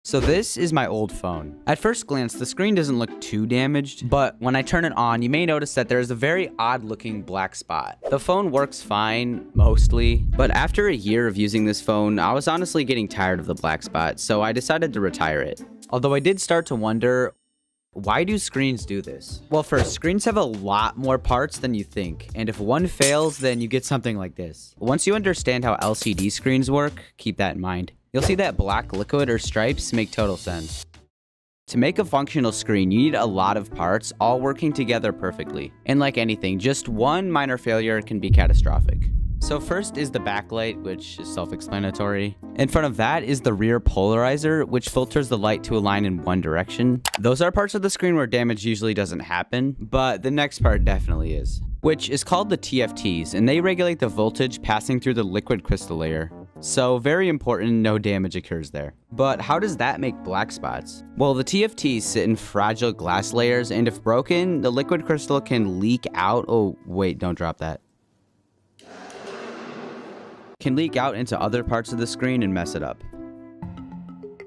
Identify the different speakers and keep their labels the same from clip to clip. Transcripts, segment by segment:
Speaker 1: So this is my old phone. At first glance, the screen doesn't look too damaged, but when I turn it on, you may notice that there is a very odd looking black spot. The phone works fine, mostly, but after a year of using this phone, I was honestly getting tired of the black spot, so I decided to retire it. Although I did start to wonder, why do screens do this? Well, first, screens have a lot more parts than you think, and if one fails, then you get something like this. Once you understand how LCD screens work, keep that in mind. You'll see that black liquid or stripes make total sense. To make a functional screen, you need a lot of parts all working together perfectly. And like anything, just one minor failure can be catastrophic. So first is the backlight, which is self-explanatory. In front of that is the rear polarizer, which filters the light to align in one direction. Those are parts of the screen where damage usually doesn't happen, but the next part definitely is, which is called the TFTs, and they regulate the voltage passing through the liquid crystal layer. So very important, no damage occurs there. But how does that make black spots? Well, the TFTs sit in fragile glass layers, and if broken, the liquid crystal can leak out. Oh, wait, don't drop that. Can leak out into other parts of the screen and mess it up.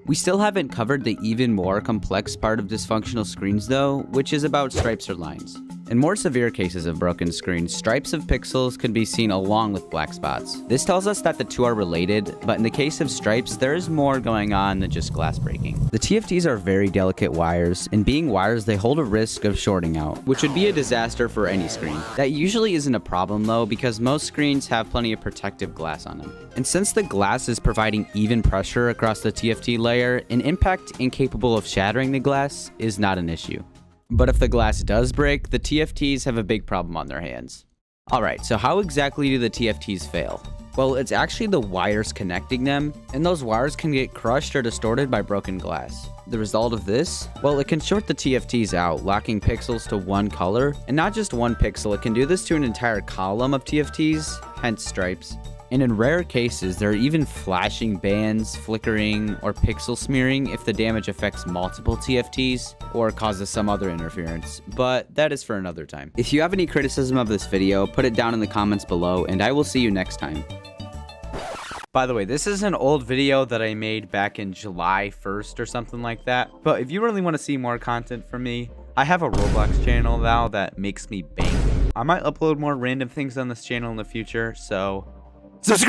Speaker 1: We still haven't covered the even more complex part of dysfunctional screens though, which is about stripes or lines. In more severe cases of broken screens, stripes of pixels can be seen along with black spots. This tells us that the two are related, but in the case of stripes, there is more going on than just glass breaking. The TFTs are very delicate wires, and being wires, they hold a risk of shorting out, which would be a disaster for any screen. That usually isn't a problem though, because most screens have plenty of protective glass on them. And since the glass is providing even pressure across the TFT layer, an impact incapable of shattering the glass is not an issue. But if the glass does break, the TFTs have a big problem on their hands. Alright, so how exactly do the TFTs fail? Well, it's actually the wires connecting them, and those wires can get crushed or distorted by broken glass. The result of this? Well, it can short the TFTs out, locking pixels to one color, and not just one pixel, it can do this to an entire column of TFTs, hence stripes. And in rare cases, there are even flashing bands, flickering, or pixel smearing if the damage affects multiple TFTs or causes some other interference, but that is for another time. If you have any criticism of this video, put it down in the comments below, and I will see you next time. By the way, this is an old video that I made back in July 1st or something like that, but if you really want to see more content from me, I have a Roblox channel now that makes me bank. I might upload more random things on this channel in the future, so subscribe!